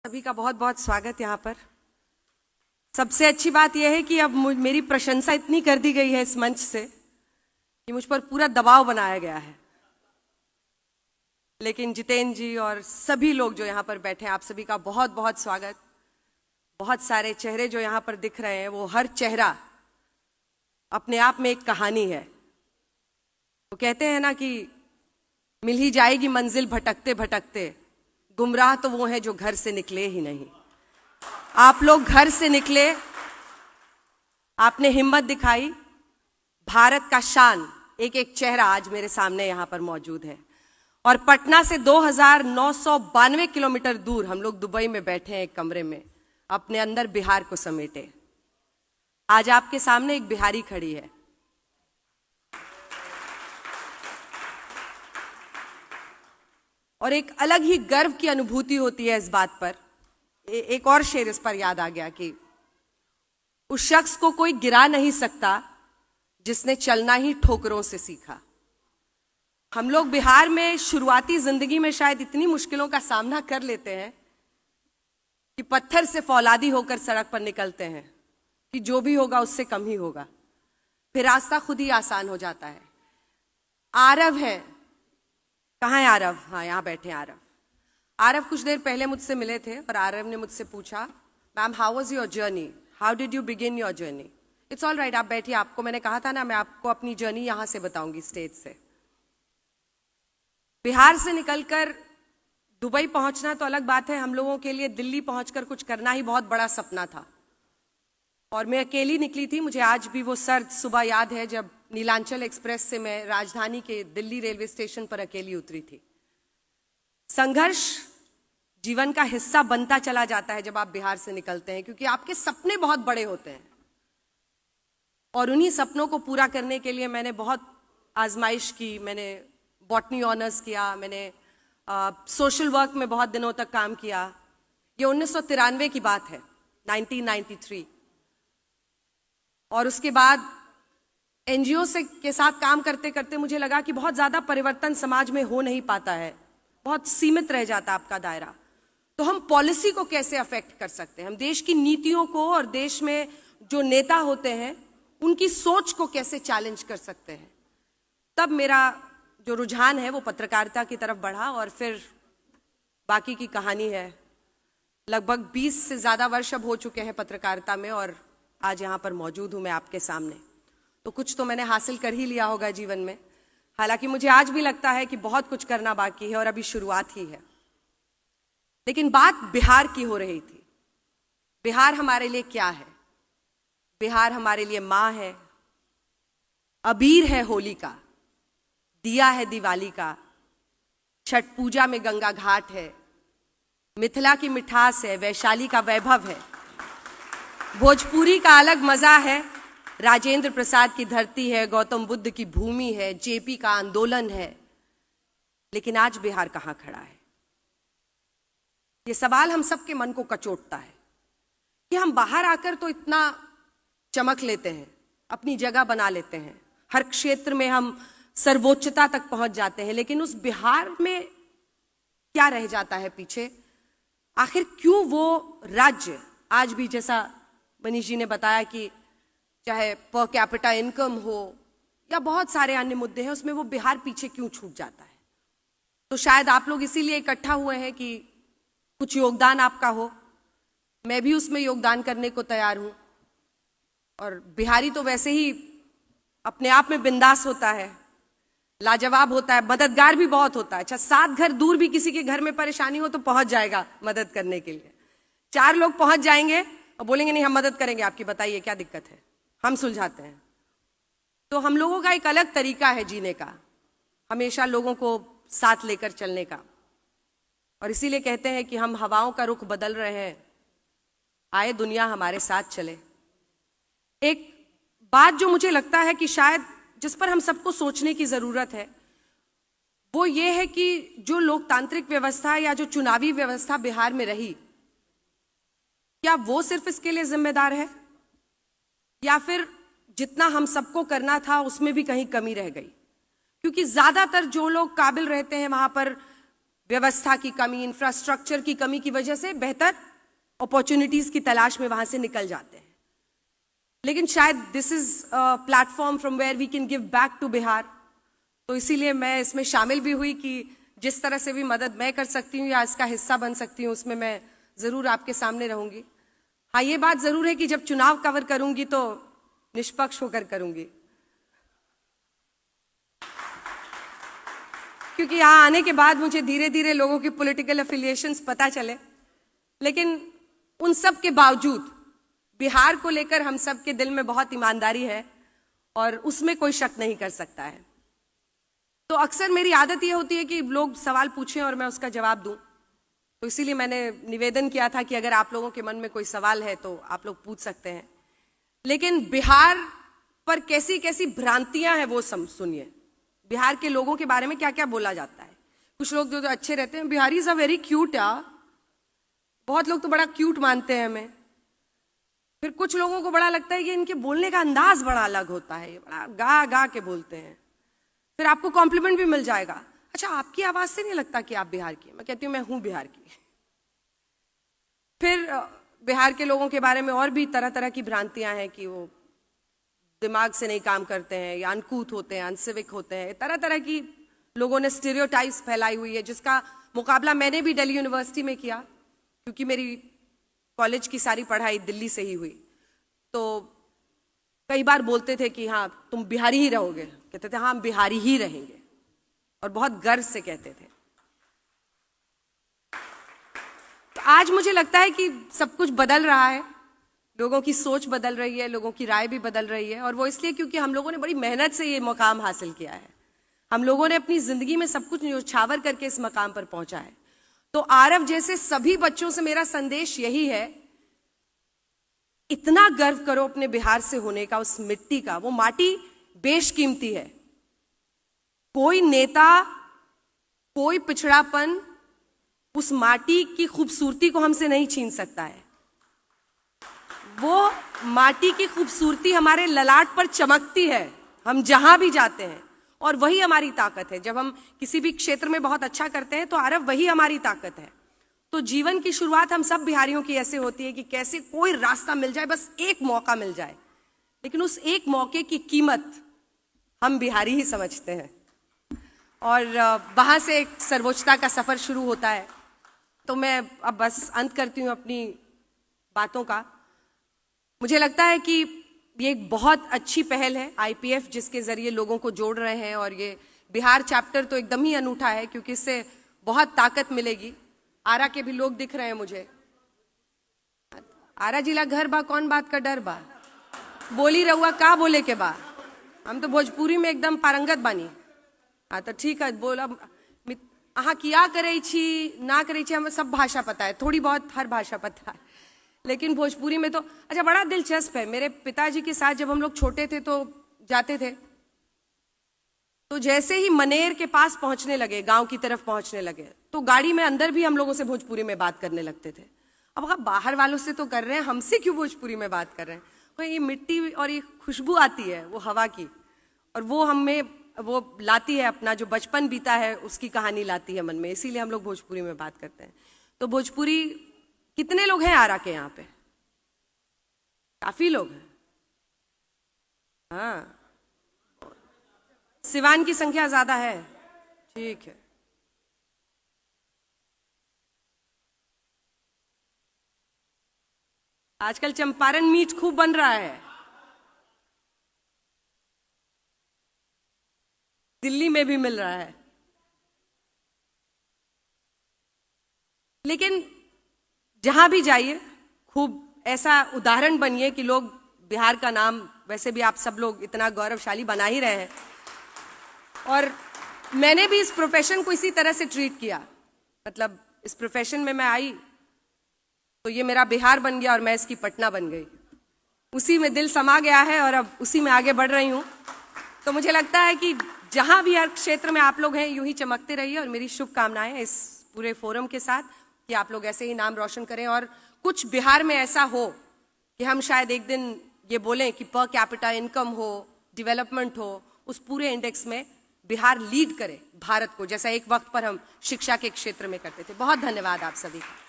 सभी का बहुत बहुत स्वागत यहाँ पर। सबसे अच्छी बात यह है कि अब मेरी प्रशंसा इतनी कर दी गई है इस मंच से कि मुझ पर पूरा दबाव बनाया गया है। लेकिन जितेंद्र जी और सभी लोग जो यहाँ पर बैठे हैं, आप सभी का बहुत बहुत स्वागत। बहुत सारे चेहरे जो यहाँ पर दिख रहे हैं, वो हर चेहरा अपने आप में एक कहानी है। वो कहते हैं ना कि मिल ही जाएगी मंजिल भटकते भटकते, गुमराह तो वो है जो घर से निकले ही नहीं। आप लोग घर से निकले, आपने हिम्मत दिखाई। भारत का शान एक एक चेहरा आज मेरे सामने यहाँ पर मौजूद है। और पटना से 2992 किलोमीटर दूर हम लोग दुबई में बैठे हैं एक कमरे में, अपने अंदर बिहार को समेटे। आज आपके सामने एक बिहारी खड़ी है। और एक अलग ही गर्व की अनुभूति होती है इस बात पर। एक और शेर इस पर याद आ गया कि उस शख्स को कोई गिरा नहीं सकता जिसने चलना ही ठोकरों से सीखा। हम लोग बिहार में शुरुआती जिंदगी में शायद इतनी मुश्किलों का सामना कर लेते हैं कि पत्थर से फौलादी होकर सड़क पर निकलते हैं कि जो भी होगा उससे कम ही होगा, फिर रास्ता खुद ही आसान हो जाता है। आरव है, कहाँ है आरव? हाँ, यहाँ बैठे हैं आरव। आरव कुछ देर पहले मुझसे मिले थे और आरव ने मुझसे पूछा, ma'am how was your journey, how did you begin your journey? It's all right, आप बैठिए। आपको मैंने कहा था ना, मैं आपको अपनी जर्नी यहाँ से बताऊंगी, स्टेज से। बिहार से निकलकर दुबई पहुंचना तो अलग बात है, हम लोगों के लिए दिल्ली पहुंचकर कुछ करना ही बहुत बड़ा सपना था। और मैं अकेली निकली थी। मुझे आज भी वो सर्द सुबह याद है जब नीलांचल एक्सप्रेस से मैं राजधानी के दिल्ली रेलवे स्टेशन पर अकेली उतरी थी। संघर्ष जीवन का हिस्सा बनता चला जाता है जब आप बिहार से निकलते हैं, क्योंकि आपके सपने बहुत बड़े होते हैं। और उन्हीं सपनों को पूरा करने के लिए मैंने बहुत आजमाइश की। मैंने बॉटनी ऑनर्स किया, मैंने सोशल वर्क में बहुत दिनों तक काम किया। ये 1993 की बात है, 1993। और उसके बाद एनजीओ से के साथ काम करते करते मुझे लगा कि बहुत ज्यादा परिवर्तन समाज में हो नहीं पाता है, बहुत सीमित रह जाता आपका दायरा। तो हम पॉलिसी को कैसे अफेक्ट कर सकते हैं, हम देश की नीतियों को और देश में जो नेता होते हैं उनकी सोच को कैसे चैलेंज कर सकते हैं। तब मेरा जो रुझान है वो पत्रकारिता की तरफ बढ़ा और फिर बाकी की कहानी है। लगभग 20 से ज्यादा वर्ष अब हो चुके हैं पत्रकारिता में और आज यहाँ पर मौजूद हूं मैं आपके सामने। तो कुछ तो मैंने हासिल कर ही लिया होगा जीवन में, हालांकि मुझे आज भी लगता है कि बहुत कुछ करना बाकी है और अभी शुरुआत ही है। लेकिन बात बिहार की हो रही थी। बिहार हमारे लिए क्या है? बिहार हमारे लिए माँ है, अबीर है होली का, दिया है दिवाली का, छठ पूजा में गंगा घाट है, मिथिला की मिठास है, वैशाली का वैभव है, भोजपुरी का अलग मजा है, राजेंद्र प्रसाद की धरती है, गौतम बुद्ध की भूमि है, जेपी का आंदोलन है। लेकिन आज बिहार कहाँ खड़ा है? ये सवाल हम सबके मन को कचोटता है कि हम बाहर आकर तो इतना चमक लेते हैं, अपनी जगह बना लेते हैं, हर क्षेत्र में हम सर्वोच्चता तक पहुंच जाते हैं, लेकिन उस बिहार में क्या रह जाता है पीछे? आखिर क्यों वो राज्य आज भी, जैसा मनीष जी ने बताया कि चाहे पर कैपिटा इनकम हो या बहुत सारे अन्य मुद्दे हैं, उसमें वो बिहार पीछे क्यों छूट जाता है? तो शायद आप लोग इसीलिए इकट्ठा हुए हैं कि कुछ योगदान आपका हो। मैं भी उसमें योगदान करने को तैयार हूं। और बिहारी तो वैसे ही अपने आप में बिंदास होता है, लाजवाब होता है, मददगार भी बहुत होता है। अच्छा, 7 घर दूर भी किसी के घर में परेशानी हो तो पहुंच जाएगा मदद करने के लिए। 4 लोग पहुंच जाएंगे और बोलेंगे नहीं हम मदद करेंगे आपकी, बताइए क्या दिक्कत है, हम सुलझाते हैं। तो हम लोगों का एक अलग तरीका है जीने का, हमेशा लोगों को साथ लेकर चलने का। और इसीलिए कहते हैं कि हम हवाओं का रुख बदल रहे हैं, आए दुनिया हमारे साथ चले। एक बात जो मुझे लगता है कि शायद जिस पर हम सबको सोचने की जरूरत है, वो ये है कि जो लोकतांत्रिक व्यवस्था या जो चुनावी व्यवस्था बिहार में रही, क्या वो सिर्फ इसके लिए जिम्मेदार है या फिर जितना हम सबको करना था उसमें भी कहीं कमी रह गई? क्योंकि ज्यादातर जो लोग काबिल रहते हैं वहां पर व्यवस्था की कमी, इंफ्रास्ट्रक्चर की कमी की वजह से बेहतर अपॉर्चुनिटीज की तलाश में वहां से निकल जाते हैं। लेकिन शायद this is platform from where we can give back to Bihar, तो इसीलिए मैं इसमें शामिल भी हुई कि जिस तरह से भी मदद मैं कर सकती हूँ या इसका हिस्सा बन सकती हूँ उसमें मैं जरूर आपके सामने रहूंगी। हाँ, ये बात जरूर है कि जब चुनाव कवर करूंगी तो निष्पक्ष होकर करूंगी, क्योंकि यहाँ आने के बाद मुझे धीरे धीरे लोगों की पॉलिटिकल एफिलिएशंस पता चले। लेकिन उन सब के बावजूद बिहार को लेकर हम सब के दिल में बहुत ईमानदारी है और उसमें कोई शक नहीं कर सकता है। तो अक्सर मेरी आदत ये होती है कि लोग सवाल पूछें और मैं उसका जवाब दूं, तो इसीलिए मैंने निवेदन किया था कि अगर आप लोगों के मन में कोई सवाल है तो आप लोग पूछ सकते हैं। लेकिन बिहार पर कैसी कैसी भ्रांतियां हैं वो सुनिए। बिहार के लोगों के बारे में क्या क्या बोला जाता है। कुछ लोग जो अच्छे रहते हैं, बिहारीज आर वेरी क्यूट यार, बहुत लोग तो बड़ा क्यूट मानते हैं हमें। फिर कुछ लोगों को बड़ा लगता है कि इनके बोलने का अंदाज बड़ा अलग होता है, बड़ा गा गा के बोलते हैं। फिर आपको कॉम्प्लीमेंट भी मिल जाएगा, अच्छा आपकी आवाज से नहीं लगता कि आप बिहार की। मैं कहती हूँ मैं हूं बिहार की। फिर बिहार के लोगों के बारे में और भी तरह तरह की भ्रांतियां हैं कि वो दिमाग से नहीं काम करते हैं या अनकूथ होते हैं, अनसिविक होते हैं। तरह तरह की लोगों ने स्टीरियोटाइप्स फैलाई हुई है, जिसका मुकाबला मैंने भी दिल्ली यूनिवर्सिटी में किया, क्योंकि मेरी कॉलेज की सारी पढ़ाई दिल्ली से ही हुई। तो कई बार बोलते थे कि हाँ तुम बिहारी ही रहोगे, कहते थे हाँ हम बिहारी ही रहेंगे, और बहुत गर्व से कहते थे। तो आज मुझे लगता है कि सब कुछ बदल रहा है, लोगों की सोच बदल रही है, लोगों की राय भी बदल रही है, और वो इसलिए क्योंकि हम लोगों ने बड़ी मेहनत से ये मुकाम हासिल किया है। हम लोगों ने अपनी जिंदगी में सब कुछ न्योछावर करके इस मकाम पर पहुंचा है। तो आरव जैसे सभी बच्चों से मेरा संदेश यही है, इतना गर्व करो अपने बिहार से होने का, उस मिट्टी का। वो माटी बेशकीमती है। कोई नेता, कोई पिछड़ापन उस माटी की खूबसूरती को हमसे नहीं छीन सकता है। वो माटी की खूबसूरती हमारे ललाट पर चमकती है हम जहां भी जाते हैं, और वही हमारी ताकत है। जब हम किसी भी क्षेत्र में बहुत अच्छा करते हैं तो आरव वही हमारी ताकत है। तो जीवन की शुरुआत हम सब बिहारियों की ऐसे होती है कि कैसे कोई रास्ता मिल जाए, बस एक मौका मिल जाए, लेकिन उस एक मौके की कीमत हम बिहारी ही समझते हैं, और वहां से एक सर्वोच्चता का सफर शुरू होता है। तो मैं अब बस अंत करती हूँ अपनी बातों का। मुझे लगता है कि ये एक बहुत अच्छी पहल है आईपीएफ, जिसके जरिए लोगों को जोड़ रहे हैं, और ये बिहार चैप्टर तो एकदम ही अनूठा है, क्योंकि इससे बहुत ताकत मिलेगी। आरा के भी लोग दिख रहे हैं मुझे। आरा जिला घर बा, कौन बात का डर बा, बोली रहुआ का बोले के बा। हम तो भोजपुरी में एकदम पारंगत बानी। हाँ तो ठीक है, बोला अहाँ किया करे छी ना करे छी, हमें सब भाषा पता है, थोड़ी बहुत हर भाषा पता है, लेकिन भोजपुरी में तो अच्छा बड़ा दिलचस्प है। मेरे पिताजी के साथ जब हम लोग छोटे थे तो जाते थे, तो जैसे ही मनेर के पास पहुंचने लगे, गांव की तरफ पहुंचने लगे, तो गाड़ी में अंदर भी हम लोगों से भोजपुरी में बात करने लगते थे। अब आप बाहर वालों से तो कर रहे हैं, हमसे क्यों भोजपुरी में बात कर रहे हैं। तो ये मिट्टी और ये खुशबू आती है वो हवा की, और वो हमें वो लाती है अपना जो बचपन बीता है उसकी कहानी लाती है मन में, इसीलिए हम लोग भोजपुरी में बात करते हैं। तो भोजपुरी कितने लोग हैं आरा के यहाँ पे? काफी लोग हैं। हाँ, सिवान की संख्या ज्यादा है, ठीक है। आजकल चंपारण मीट खूब बन रहा है, दिल्ली में भी मिल रहा है। लेकिन जहां भी जाइए खूब ऐसा उदाहरण बनिए कि लोग बिहार का नाम, वैसे भी आप सब लोग इतना गौरवशाली बना ही रहे हैं, और मैंने भी इस प्रोफेशन को इसी तरह से ट्रीट किया। मतलब इस प्रोफेशन में मैं आई तो ये मेरा बिहार बन गया और मैं इसकी पटना बन गई, उसी में दिल समा गया है और अब उसी में आगे बढ़ रही हूँ। तो मुझे लगता है कि जहां भी हर क्षेत्र में आप लोग हैं यूं ही चमकते रहिए, और मेरी शुभकामनाएं इस पूरे फोरम के साथ कि आप लोग ऐसे ही नाम रोशन करें, और कुछ बिहार में ऐसा हो कि हम शायद एक दिन ये बोलें कि पर कैपिटा इनकम हो, डेवलपमेंट हो, उस पूरे इंडेक्स में बिहार लीड करे भारत को, जैसा एक वक्त पर हम शिक्षा के क्षेत्र में करते थे। बहुत धन्यवाद आप सभी का।